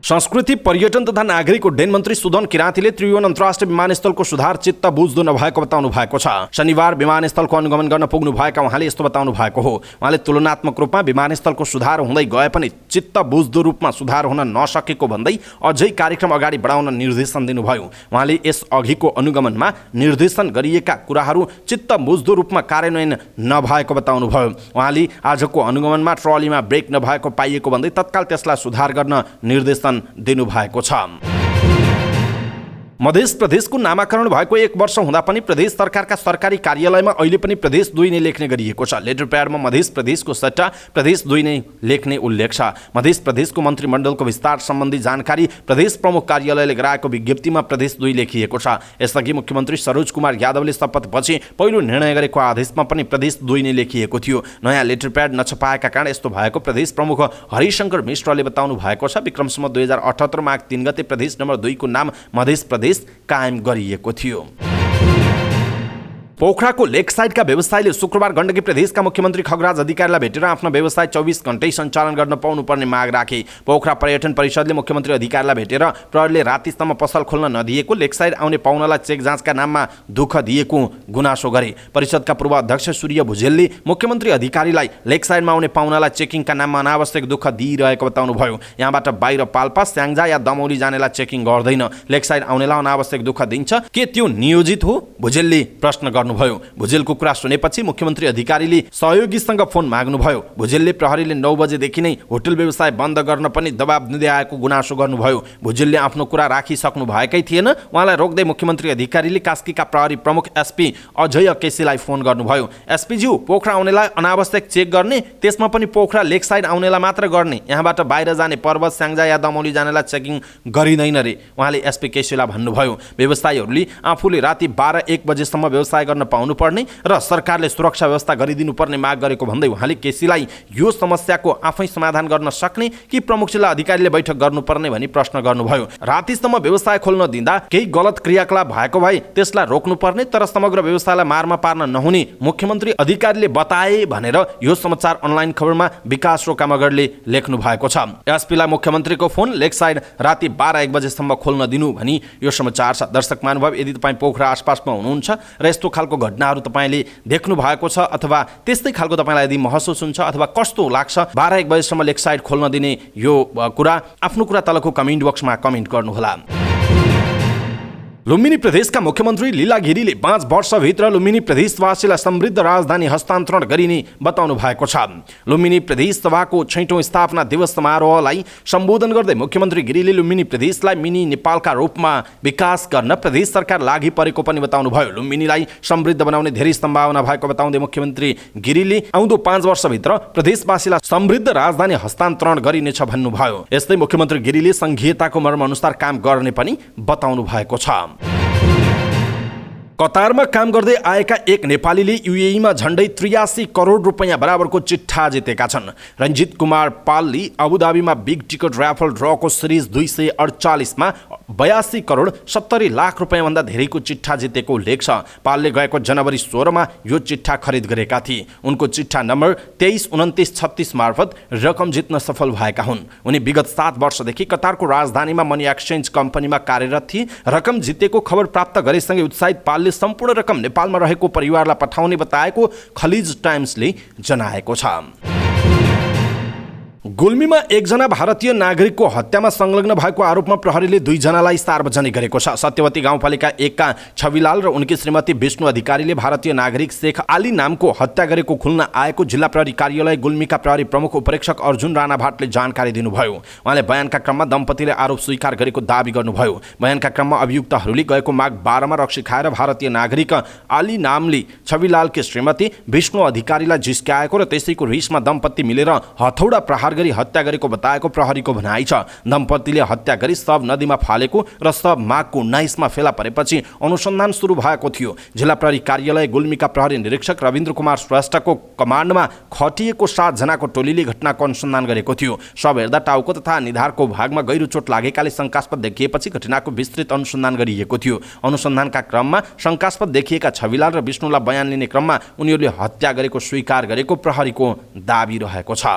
संस्कृति, पर्यटन तथा नागरिक उड्डयन मन्त्री सुदन किराँतीले त्रिभुवन अन्तर्राष्ट्रिय विमानस्थलको सुधार चित्त बुझ्दो नभएको बताउनु भएको छ। शनिबार विमानस्थलको अनुगमन गर्न पुग्नु भएका उहाँले यस्तो बताउनु भएको हो। उहाँले तुलनात्मक रूपमा विमानस्थलको सुधार हुँदै गए पनि चित्त बुझ्दो रूपमा सुधार हुन नसकेको भन्दै अझै कार्यक्रम अगाडि बढाउन निर्देशन दिनुभयो। उहाँले यस अघिको अनुगमनमा निर्देशन गरिएका कुराहरू चित्त बुझ्दो रूपमा कार्यान्वयन नभएको बताउनुभयो। उहाँले आजको अनुगमनमा ट्रलीमा ब्रेक नभएको पाइएको भन्दै तत्काल त्यसलाई सुधार गर्न निर्देशन दिनुभएको छ। मध्य प्रदेशको नामाकरण भएको 1 वर्ष हुँदा पनि प्रदेश सरकारका सरकारी कार्यालयमा अहिले पनि प्रदेश 2 नै लेख्ने गरिएको छ। लेटर प्याडमा मध्य प्रदेशको सट्टा प्रदेश 2 नै लेख्ने उल्लेख छ। मध्य प्रदेशको मन्त्रीमण्डलको विस्तार सम्बन्धी जानकारी प्रदेश प्रमुख कार्यालयले गराएको विज्ञप्तिमा प्रदेश 2 लेखिएको छ। यसअघि मुख्यमन्त्री सरोज कुमार यादवले शपथपछि पहिलो निर्णय गरेको आदेशमा पनि प्रदेश 2 नै लेखिएको थियो। नयाँ लेटर प्याड नछपाएका कारण यस्तो भएको प्रदेश प्रमुख हरिशंकर मिश्रले बताउनु भएको छ। विक्रमसम्म 2078 माघ 3 गते प्रदेश नम्बर 2 को नाम मध्य प्रदेश कायम गरिएको थियो। पोखराको लेक साइडका व्यवसायीले शुक्रबार गण्डकी प्रदेशका मुख्यमन्त्री खगराज अधिकारीलाई भेटेर आफ्नो व्यवसाय 24 घण्टै सञ्चालन गर्न पाउनुपर्ने माग राखे। पोखरा पर्यटन परिषदले मुख्यमन्त्री अधिकारीलाई भेटेर प्रहरीले रातिसम्म पसल खोल्न नदिएको, लेक साइड आउने पाहुनालाई चेक जाँचका नाममा दुःख दिएको गुनासो गरे। परिषदका पूर्व अध्यक्ष सूर्य भुजेलले मुख्यमन्त्री अधिकारीलाई लेक साइडमा आउने पाहुनालाई चेकिङका नाममा अनावश्यक दुःख दिइरहेको बताउनुभयो। यहाँबाट बाहिर पाल्पा, स्याङ्जा या दमौली जानेलाई चेकिङ गर्दैन, लेक साइड आउनेलाई अनावश्यक दुःख दिन्छ, के त्यो नियोजित हो? भुजेलले प्रश्न गर्नुभयो। भुजेलको कुरा सुनेपछि मुख्यमन्त्री अधिकारीले सहयोगीसँग फोन माग्नुभयो। भुजेलले प्रहरीले 9 बजेदेखि नै होटल व्यवसाय बन्द गर्न पनि दबाब दिँदै आएको गुनासो गर्नुभयो। भुजेलले आफ्नो कुरा राखिसक्नु भएकै थिएन। उहाँलाई रोक्दै मुख्यमन्त्री अधिकारीले कास्कीका प्रहरी प्रमुख एसपी अजय केसीलाई फोन गर्नुभयो। एसपीज्यू, पोखरा आउनेलाई अनावश्यक चेक गर्ने, त्यसमा पनि पोखरा लेक साइड आउनेलाई मात्र गर्ने, यहाँबाट बाहिर जाने पर्वत, स्याङ्जा या दमौली जानेलाई चेकिङ गरिँदैन रे, उहाँले एसपी केसीलाई भन्नुभयो। व्यवसायीहरूले आफूले राति 12-1 बजेसम्म व्यवसाय गर्न गर्न पाउनुपर्ने र सरकारले सुरक्षा व्यवस्था गरिदिनु पर्ने माग गरेको भन्दै उहाँले केसीलाई यो समस्याको आफै समाधान गर्न सक्ने कि प्रमुख जिल्ला अधिकारीले बैठक गर्नुपर्ने भनी प्रश्न गर्नुभयो। रातिसम्म व्यवसाय खोल्न दिँदा केही गलत क्रियाकलाप भएको भए त्यसलाई रोक्नुपर्ने तर समग्र व्यवसायलाई मारमा पार्न नहुने मुख्यमन्त्री अधिकारीले बताए भनेर यो समाचार अनलाइन खबरमा विकास रोकामगरले लेख्नु भएको छ। एसपीलाई मुख्यमन्त्रीको फोन लेक साइड राति 12-1 बजेसम्म खोल्न दिनु भनी यो समाचार छ। दर्शक महानुभाव, यदि तपाईँ पोखरा आसपासमा हुनुहुन्छ र यस्तो खालको घटनाहरू तपाईँले देख्नु भएको छ अथवा त्यस्तै खालको तपाईँलाई यदि महसुस हुन्छ अथवा कस्तो लाग्छ 12-1 बजेसम्म लेक साइड खोल्न दिने यो कुरा, आफ्नो कुरा तलको कमेन्ट बक्समा कमेन्ट गर्नुहोला। लुम्बिनी प्रदेशका मुख्यमन्त्री लीला गिरीले 5 वर्षभित्र लुम्बिनी प्रदेशवासीलाई समृद्ध राजधानी हस्तान्तरण गरिने बताउनु भएको छ। लुम्बिनी प्रदेश सभाको 6औं स्थापना दिवस समारोहलाई सम्बोधन गर्दै मुख्यमन्त्री गिरीले लुम्बिनी प्रदेशलाई मिनी नेपालका रूपमा विकास गर्न प्रदेश सरकार लागि परेको पनि बताउनुभयो। लुम्बिनीलाई समृद्ध बनाउने धेरै सम्भावना भएको बताउँदै मुख्यमन्त्री गिरीले आउँदो 5 वर्षभित्र प्रदेशवासीलाई समृद्ध राजधानी हस्तान्तरण गरिनेछ भन्नुभयो। यस्तै मुख्यमन्त्री गिरीले संघीयताको मर्म अनुसार काम गर्ने पनि बताउनु भएको छ। कतारमा काम गर्दै आएका एक नेपालीले युएईमा झण्डै 83 करोड रुपैयाँ बराबरको चिट्ठा जितेका छन्। रञ्जित कुमार पालले अबुधाबीमा बिग टिकट राफल ड्रको सिरिज 248मा 82 करोड 70 लाख रुपैयाँभन्दा धेरैको चिट्ठा जितेको उल्लेख छ। पालले गएको जनवरी 16मा यो चिट्ठा खरिद गरेका थिए। उनको चिट्ठा नम्बर 232936 मार्फत रकम जित्न सफल भएका हुन्। उनी विगत 7 वर्षदेखि कतारको राजधानीमा मनी एक्सचेन्ज कम्पनीमा कार्यरत थिए। रकम जितेको खबर प्राप्त गरेसँगै उत्साहित पालले सम्पूर्ण रकम नेपालमा रहेको परिवारलाई पठाउने बताएको खलिज टाइम्सले जनाएको छ। गुल्मीमा एकजना भारतीय नागरिकको हत्यामा संलग्न भएको आरोपमा प्रहरीले 2 जनालाई सार्वजनिक गरेको छ। सत्यवती गाउँपालिका 1 का छविलाल र उनकी श्रीमती विष्णु अधिकारीले भारतीय नागरिक शेख आली नामको हत्या गरेको खुल्न आएको जिल्ला प्रहरी कार्यालय गुल्मीका प्रहरी प्रमुख उपरीक्षक अर्जुन राणा भाटले जानकारी दिनुभयो। उहाँले बयानका क्रममा दम्पतिले आरोप स्वीकार गरेको दावी गर्नुभयो। बयानका क्रममा अभियुक्तहरूले गएको माघ 12मा रक्सी खाएर भारतीय नागरिक आली नामले छविलालकी श्रीमती विष्णु अधिकारीलाई जिस्काएको र त्यसैको रिसमा दम्पति मिलेर हथौडा प्रहार गरी हत्या गरेको बताएको प्रहरीको भनाइ छ। दम्पतिले हत्या गरी शव नदीमा फालेको र शव माघको 19मा फेला परेपछि अनुसन्धान सुरु भएको थियो। जिल्ला प्रहरी कार्यालय गुल्मीका प्रहरी निरीक्षक रविन्द्र कुमार श्रेष्ठको कमान्डमा खटिएको 7 जनाको टोलीले घटनाको अनुसन्धान गरेको थियो। शव हेर्दा टाउको तथा निधारको भागमा गहिरो चोट लागेकाले शङ्कास्पद देखिएपछि घटनाको विस्तृत अनुसन्धान गरिएको थियो। अनुसन्धानका क्रममा शङ्कास्पद देखिएका छविलाल र विष्णुलाई बयान लिने क्रममा उनीहरूले हत्या गरेको स्वीकार गरेको प्रहरीको दावी रहेको छ।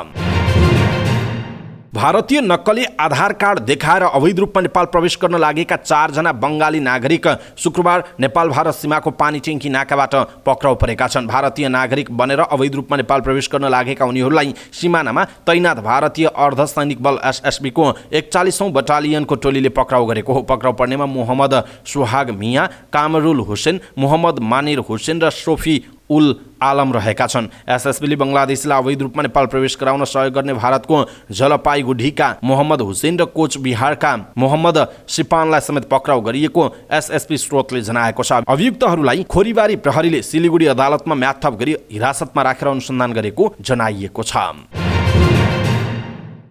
भारतीय नक्कली आधार कार्ड देखाएर अवैध रूपमा नेपाल प्रवेश गर्न लागेका 4 जना बङ्गाली नागरिक शुक्रबार नेपाल भारत सीमाको पानीटेङ्की नाकाबाट पक्राउ परेका छन्। भारतीय नागरिक बनेर अवैध रूपमा नेपाल प्रवेश गर्न लागेका उनीहरूलाई सिमानामा तैनात भारतीय अर्धसैनिक बल एसएसबीको 41औं बटालियनको टोलीले पक्राउ गरेको हो। पक्राउ पर्नेमा मोहम्मद सुहाग मिया, कामरुल हुसेन, मोहम्मद मानिर हुसेन र सोफी उल आलम रहेका छन्। एसएसबीले बङ्गलादेशलाई अवैध रूपमा नेपाल प्रवेश गराउन सहयोग गर्ने भारतको जलपाइगुडीका मोहम्मद हुसेन र कोचबिहारका मोहम्मद सिपानलाई समेत पक्राउ गरिएको एसएसपी स्रोतले जनाएको छ। अभियुक्तहरूलाई खोरीबारी प्रहरीले सिलिगुडी अदालतमा म्याथप गरी हिरासतमा राखेर अनुसन्धान गरेको जनाइएको छ।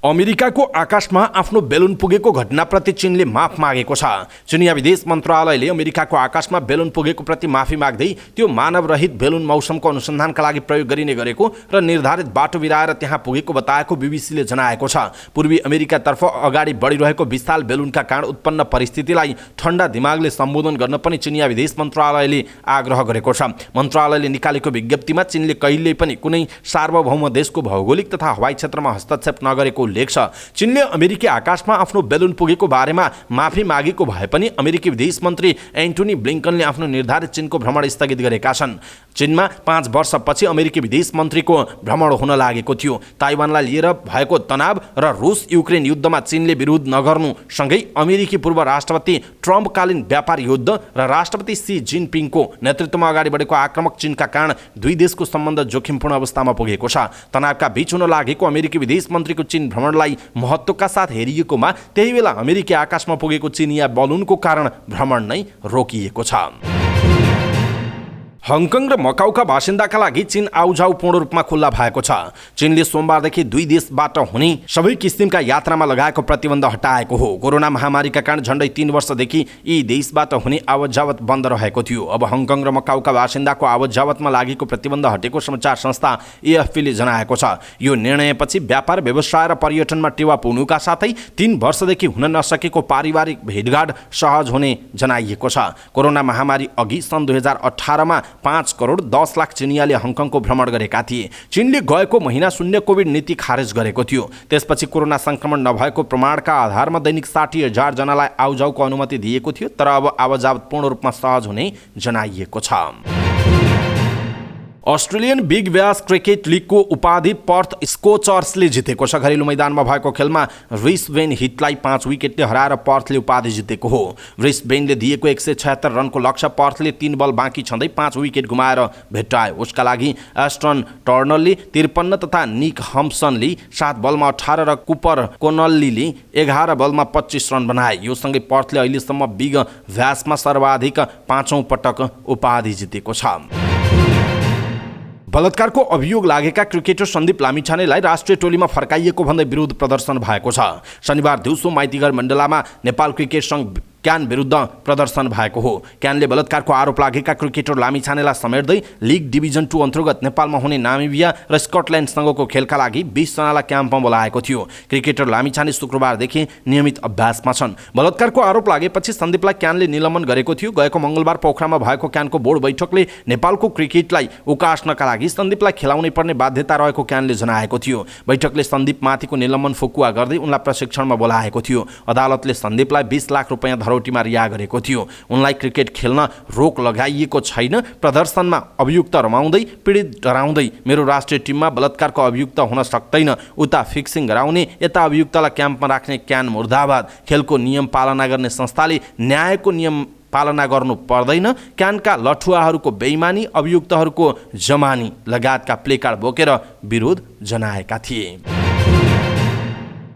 अमेरिकाको आकाशमा आफ्नो बेलुन पुगेको घटनाप्रति चीनले माफ मागेको छ। चिनिया विदेश मन्त्रालयले अमेरिकाको आकाशमा बेलुन पुगेको प्रति माफी माग्दै त्यो मानवरहित बेलुन मौसमको अनुसन्धानका लागि प्रयोग गरिने गरेको र निर्धारित बाटो बिराएर त्यहाँ पुगेको बताएको बीबीसीले जनाएको छ। पूर्वी अमेरिकातर्फ अगाडि बढिरहेको विशाल बेलुनका कारण उत्पन्न परिस्थितिलाई ठण्डा दिमागले सम्बोधन गर्न पनि चिनिया विदेश मन्त्रालयले आग्रह गरेको छ। मन्त्रालयले निकालेको विज्ञप्तिमा चीनले कहिल्यै पनि कुनै सार्वभौम देशको भौगोलिक तथा हवाई क्षेत्रमा हस्तक्षेप नगरेको उल्लेख छ। चीनले अमेरिकी आकाशमा आफ्नो बेलुन पुगेको बारेमा माफी मागेको भए पनि अमेरिकी विदेश मन्त्री एन्टोनी ब्लिङ्कनले आफ्नो निर्धारित चीनको भ्रमण स्थगित गरेका छन्। चीनमा 5 वर्षपछि अमेरिकी विदेश मन्त्रीको भ्रमण हुन लागेको थियो। ताइवानलाई लिएर भएको तनाव र रुस युक्रेन युद्धमा चीनले विरोध नगर्नु सँगै अमेरिकी पूर्व राष्ट्रपति ट्रम्पकालीन व्यापार युद्ध र राष्ट्रपति सी जिनपिङको नेतृत्वमा अगाडि बढेको आक्रामक चीनका कारण दुई देशको सम्बन्ध जोखिमपूर्ण अवस्थामा पुगेको छ। तनावका बीच हुन लागेको अमेरिकी विदेश मन्त्रीको चीन भ्रमणलाई महत्त्वका साथ हेरिएकोमा त्यही बेला अमेरिकी आकाशमा पुगेको चिनिया बलुनको कारण भ्रमण नै रोकिएको छ। हङकङ र मकाउका बासिन्दाका लागि चीन आउजाउ पूर्ण रूपमा खुल्ला भएको छ। चीनले सोमबारदेखि दुई देशबाट हुने सबै किसिमका यात्रामा लगाएको प्रतिबन्ध हटाएको हो। कोरोना महामारीका कारण झण्डै 3 वर्षदेखि यी देशबाट हुने आवत-जावत बन्द रहेको थियो। अब हङकङ र मकाउका बासिन्दाको आवत-जावतमा लागेको प्रतिबन्ध हटेको समाचार संस्था एएफपीले जनाएको छ। यो निर्णयपछि व्यापार, व्यवसाय र पर्यटनमा टेवा पुग्नुका साथै 3 वर्षदेखि हुन नसकेको पारिवारिक भेटघाट सहज हुने जनाइएको छ। कोरोना महामारी अघि सन् 2018 मा 5 करोड 10 लाख चिनियाले हङकङको भ्रमण गरेका थिए। चीनले गएको महिना शून्य कोभिड नीति खारेज गरेको थियो। त्यसपछि कोरोना संक्रमण नभएको प्रमाणका आधारमा दैनिक 60,000 जनालाई आउजाउको अनुमति दिएको थियो। तर अब आवाजावत पूर्ण रूपमा सहज हुने जनाइएको छ। अस्ट्रेलियन बिग ब्यास क्रिकेट लिगको उपाधि पर्थ स्कोचर्सले जितेको छ। घरेलु मैदानमा भएको खेलमा ब्रिस्बेन हिटलाई 5 विकेटले हराएर पर्थले उपाधि जितेको हो। ब्रिस्बेनले दिएको 176 रनको लक्ष्य पर्थले 3 बल बाँकी छँदै 5 विकेट गुमाएर भेट्टायो। उसका लागि एस्टन टर्नरले 53 तथा निक हम्पसनले 7 बलमा 18 र कुपर कोनल्लीले 11 बलमा 25 रन बनाए। यो सँगै पर्थले अहिलेसम्म बिग ब्यासमा सर्वाधिक 5औं पटक उपाधि जितेको छ। बलात्कारको अभियोग लागेका क्रिकेटर सन्दीप लामिछानेलाई राष्ट्रिय टोलीमा फर्काइएको भन्दै विरोध प्रदर्शन भएको छ। शनिबार दिउँसो माइतीघर मण्डलामा नेपाल क्रिकेट सङ्घ क्यान विरुद्ध प्रदर्शन भएको हो। क्यानले बलात्कारको आरोप लागेका क्रिकेटर लामिछानेलाई समेट्दै लिग डिभिजन 2 अन्तर्गत नेपालमा हुने नामिबिया र स्कटल्यान्डसँगको खेलका लागि 20 जनालाई क्याम्पमा बोलाएको थियो। क्रिकेटर लामिछाने शुक्रबारदेखि नियमित अभ्यासमा छन्। बलात्कारको आरोप लागेपछि सन्दीपलाई क्यानले निलम्बन गरेको थियो। गएको मङ्गलबार पोखरामा भएको क्यानको बोर्ड बैठकले नेपालको क्रिकेटलाई उकास्नका लागि सन्दीपलाई खेलाउनै पर्ने बाध्यता रहेको क्यानले जनाएको थियो। बैठकले सन्दीपमाथिको निलम्बन फुकुवा गर्दै उनलाई प्रशिक्षणमा बोलाएको थियो। अदालतले सन्दीपलाई 20 लाख रुपैयाँ धरोटीमा रिहा गरेको थियो। उनलाई क्रिकेट खेल्न रोक लगाइएको छैन। प्रदर्शनमा अभियुक्त रमाउँदै पीडित डराउँदै मेरो राष्ट्रिय टिममा बलात्कारको अभियुक्त हुन सक्दैन, उता फिक्सिङ गराउने, यता अभियुक्तलाई क्याम्पमा राख्ने क्यान मुर्दाबाद। खेलको नियम पालना गर्ने संस्थाले न्यायको नियम पालना गर्नु पर्दैन। क्यानका लठुवाहरूको बेइमानी, अभियुक्तहरूको जमानी लगायतका प्लेकार्ड बोकेर विरोध जनाएका थिए।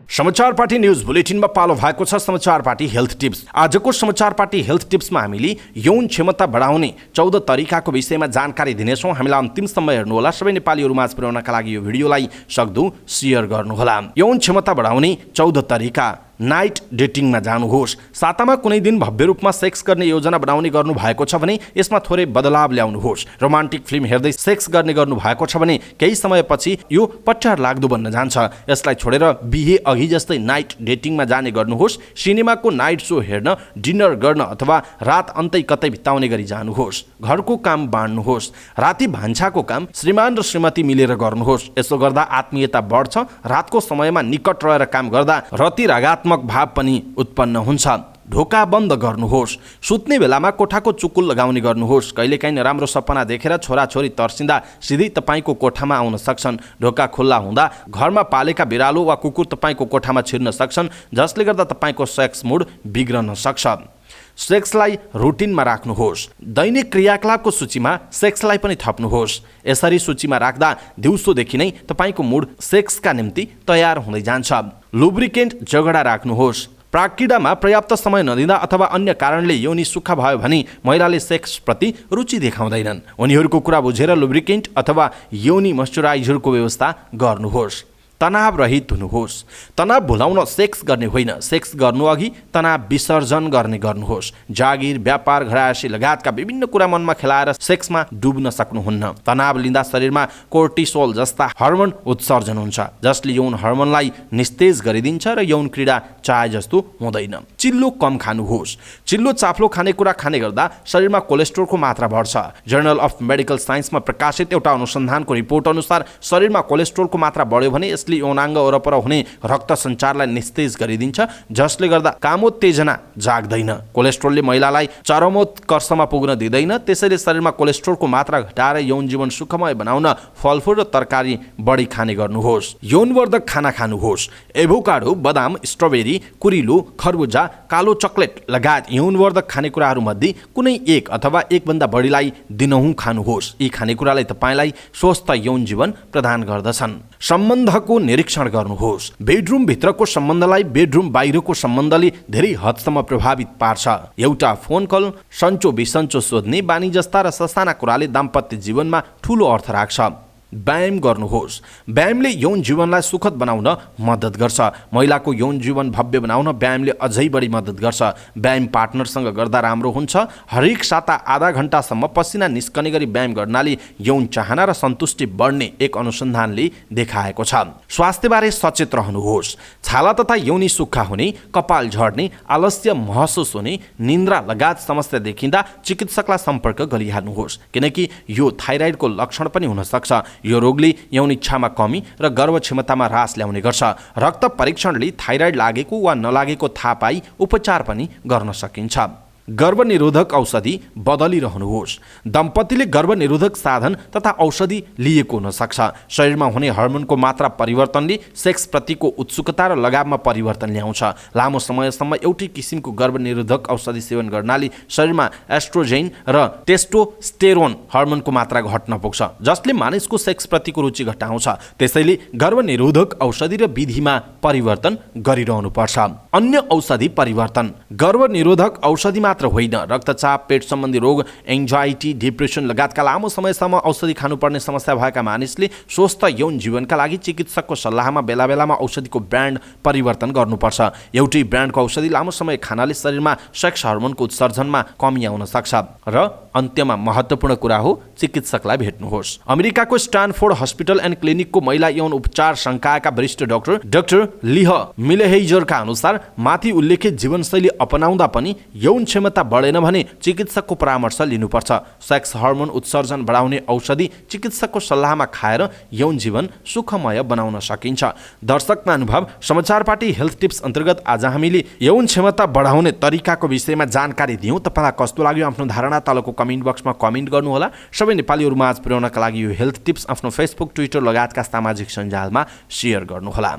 समाचार पार्टी न्यूज बुलेटिनमा पालो भएको छ समाचार पार्टी हेल्थ टिप्स। आजको समाचार पार्टी हेल्थ टिप्समा हामीले यौन क्षमता बढाउने 14 तरिकाको विषयमा जानकारी दिनेछौँ। हामीलाई अन्तिमसम्म हेर्नुहोला। सबै नेपालीहरू माझ पुर्याउनका लागि यो भिडियोलाई सक्दो सेयर गर्नुहोला। यौन क्षमता बढाउने 14 तरिका। नाइट डेटिङमा जानुहोस्। सातामा कुनै दिन भव्य रूपमा सेक्स गर्ने योजना बनाउने गर्नु भएको छ भने यसमा थोरै बदलाव ल्याउनुहोस्। रोमान्टिक फिल्म हेर्दै सेक्स गर्ने गर्नु भएको छ भने केही समयपछि यो पट्यार लाग्दो बन्न जान्छ। यसलाई छोडेर बिहे अघि जस्तै नाइट डेटिङमा जाने गर्नुहोस्। सिनेमाको नाइट सो हेर्न, डिनर गर्न अथवा रात अन्तै कतै बिताउने गरी जानुहोस्। घरको काम बाँड्नुहोस्। राति भान्साको काम श्रीमान र श्रीमती मिलेर गर्नुहोस्। यसो गर्दा आत्मीयता बढ्छ। रातको समयमा निकट रहेर काम गर्दा रति रागात्मक भाव पनि उत्पन्न हुन्छ। ढोका बन्द गर्नुहोस्। सुत्ने बेलामा कोठाको चुकुल लगाउने गर्नुहोस्। कहिलेकाहीँ नराम्रो सपना देखेर छोराछोरी तर्सिँदा सिधै तपाईँको कोठामा आउन सक्छन्। ढोका खुल्ला हुँदा घरमा पालेका बिरालो वा कुकुर तपाईँको कोठामा छिर्न सक्छन्, जसले गर्दा तपाईँको सेक्स मुड बिग्रन सक्छ। सेक्सलाई रुटिनमा राख्नुहोस्। दैनिक क्रियाकलापको सूचीमा सेक्सलाई पनि थप्नुहोस्। यसरी सूचीमा राख्दा दिउँसोदेखि नै तपाईँको मुड सेक्सका निम्ति तयार हुँदै जान्छ। लुब्रिकेन्ट जगडा राख्नुहोस्। प्राकृडामा पर्याप्त समय नदिँदा अथवा अन्य कारणले योनि सुक्खा भयो भने महिलाले सेक्सप्रति रुचि देखाउँदैनन्। उनीहरूको कुरा बुझेर लुब्रिकेन्ट अथवा योनि मोइस्चराइजरको व्यवस्था गर्नुहोस्। तनाव रहित हुनुहोस्। तनाव भुलाउन सेक्स गर्ने होइन, सेक्स गर्नु अघि तनाव विसर्जन गर्ने गर्नुहोस्। जागिर, व्यापार, घरायसी लगायतका विभिन्न कुरा मनमा खेलाएर सेक्समा डुब्न सक्नुहुन्न। तनाव लिँदा शरीरमा कोर्टिसोल जस्ता हर्मोन उत्सर्जन हुन्छ, जसले यौन हर्मोनलाई निस्तेज गरिदिन्छ र यौन क्रीडा चाहे जस्तो हुँदैन। चिल्लो कम खानुहोस्। चिल्लो चाप्लो खानेकुरा खाने गर्दा शरीरमा कोलेस्ट्रोलको मात्रा बढ्छ। जर्नल अफ मेडिकल साइन्समा प्रकाशित एउटा अनुसन्धानको रिपोर्ट अनुसार शरीरमा कोलेस्ट्रोलको मात्रा बढ्यो भने यसले यौनाङ्ग वरपर हुने रक्त सञ्चारलाई निस्तेज गरिदिन्छ, जसले गर्दा कामोत्तेजना जाग्दैन। कोलेस्ट्रोलले महिलालाई चरमोत्कर्षमा पुग्न दिँदैन। त्यसैले शरीरमा कोलेस्ट्रोलको मात्रा घटाएर यौन जीवन सुखमय बनाउन फलफुल र तरकारी बढी खाने गर्नुहोस्। यौनवर्धक खाना खानुहोस्। एभोकाडो, बदाम, स्ट्रबेरी, कुरिलो, खरबुजा, कालो चकलेट लगायत यौनवर्धक खानेकुराहरूमध्ये कुनै एक अथवा एकभन्दा बढीलाई दिनहुँ खानुहोस्। यी खानेकुराले तपाईँलाई स्वस्थ यौन जीवन प्रदान गर्दछन्। सम्बन्धको बेडरुमको निरीक्षण गर्नुहोस्। बेडरुम भित्रको सम्बन्धलाई बेडरुम बाहिरको सम्बन्धले धेरै हदसम्म प्रभावित पार्छ। एउटा फोन कल, सन्चो बिसन्चो सोध्ने बानी जस्ता र ससाना कुराले दाम्पत्य जीवनमा ठूलो अर्थ राख्छ। व्यायाम गर्नुहोस्। व्यायामले यौन जीवनलाई सुखद बनाउन मद्दत गर्छ। महिलाको यौन जीवन भव्य बनाउन व्यायामले अझै बढी मद्दत गर्छ। व्यायाम पार्टनरसँग गर्दा राम्रो हुन्छ। हरेक साता आधा घण्टासम्म पसिना निस्कने गरी व्यायाम गर्नाले यौन चाहना र सन्तुष्टि बढ्ने एक अनुसन्धानले देखाएको छ। स्वास्थ्यबारे सचेत रहनुहोस्। छाला तथा यौनी सुक्खा हुने, कपाल झर्ने, आलस्य महसुस हुने, निन्द्रा लगायत समस्या देखिँदा चिकित्सकलाई सम्पर्क गरिहाल्नुहोस्, किनकि यो थाइराइडको लक्षण पनि हुन सक्छ। यो रोगले यौन इच्छामा कमी र गर्भ क्षमतामा ह्रास ल्याउने गर्छ। रक्त परीक्षणले थाइराइड लागेको वा नलागेको थाहा पाई उपचार पनि गर्न सकिन्छ। गर्भनिरोधक औषधि बदलिरहनुहोस्। दम्पतिले गर्भनिरोधक साधन तथा औषधि लिएको हुन सक्छ। शरीरमा हुने हर्मोनको मात्रा परिवर्तनले सेक्स प्रतिको उत्सुकता र लगावमा परिवर्तन ल्याउँछ। लामो समयसम्म एउटै किसिमको गर्भनिरोधक औषधि सेवन गर्नाले शरीरमा एस्ट्रोजेन र टेस्टोस्टेरोन हर्मोनको मात्रा घट्न पुग्छ, जसले मानिसको सेक्स प्रतिको रुचि घटाउँछ। त्यसैले गर्भनिरोधक औषधि र विधिमा परिवर्तन गरिरहनुपर्छ। अन्य औषधि परिवर्तन। गर्भनिरोधक औषधि मात्र होइन, रक्तचाप, पेट सम्बन्धी रोग, एङ्जाइटी, डिप्रेसन लगायतका लामो समयसम्म औषधि खानुपर्ने समस्या भएका मानिसले स्वस्थ यौन जीवनका लागि चिकित्सकको सल्लाहमा बेला बेलामा औषधिको ब्रान्ड परिवर्तन गर्नुपर्छ। एउटै ब्रान्डको औषधि लामो समय खानाले शरीरमा सेक्स हर्मोनको उत्सर्जनमा कमी आउन सक्छ। र अन्त्यमा महत्त्वपूर्ण कुरा हो, चिकित्सकलाई भेट्नुहोस्। अमेरिकाको स्ट्यानफोर्ड हस्पिटल एन्ड क्लिनिकको महिला यौन उपचार संकायका वरिष्ठ डाक्टर लिह मिलेहेजरका अनुसार माथि उल्लेखित जीवनशैली अपनाउँदा पनि यौन क्षमता बढेन भने चिकित्सकको परामर्श लिनुपर्छ। सेक्स हर्मोन उत्सर्जन बढाउने औषधि चिकित्सकको सल्लाहमा खाएर यौन जीवन सुखमय बनाउन सकिन्छ। दर्शक महानुभाव, समाचार पार्टी हेल्थ टिप्स अन्तर्गत आज हामीले यौन क्षमता बढाउने तरिकाको विषयमा जानकारी दियौँ। तपाईँलाई कस्तो लाग्यो आफ्नो धारणा तलको कमेन्ट बक्समा कमेन्ट गर्नुहोला। सबै नेपालीहरू माझ पुर्याउनका लागि यो हेल्थ टिप्स आफ्नो फेसबुक, ट्विटर लगायतका सामाजिक सञ्जालमा सेयर गर्नुहोला।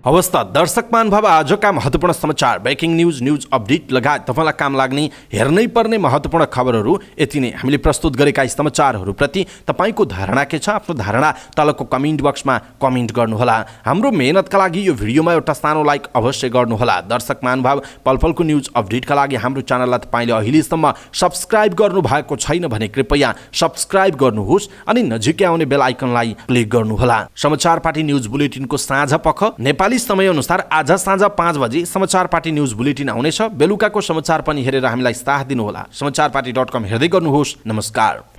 हवस् त दर्शक महानुभाव, आजका महत्त्वपूर्ण समाचार, ब्रेकिङ न्युज अपडेट लगायत तपाईँलाई काम लाग्ने हेर्नै पर्ने महत्त्वपूर्ण खबरहरू यति नै। हामीले प्रस्तुत गरेका समाचारहरूप्रति तपाईँको धारणा के छ? आफ्नो धारणा तलको कमेन्ट बक्समा कमेन्ट गर्नुहोला। हाम्रो मेहनतका लागि यो भिडियोमा एउटा सानो लाइक अवश्य गर्नुहोला। दर्शक महानुभाव, पलपलको न्युज अपडेटका लागि हाम्रो च्यानललाई तपाईँले अहिलेसम्म सब्सक्राइब गर्नुभएको छैन भने कृपया सब्सक्राइब गर्नुहोस् अनि नजिकै आउने बेल आइकनलाई क्लिक गर्नुहोला। समाचार पार्टी न्युज बुलेटिनको साँझ पख नेपाली समयअनुसार आज साँझ 5 बजे समाचार पार्टी न्युज बुलेटिन आउनेछ। बेलुकाको समाचार पनि हेरेर हामीलाई साथ दिनुहोला। समाचारपार्टी.com हेर्दै गर्नुहोस्। नमस्कार।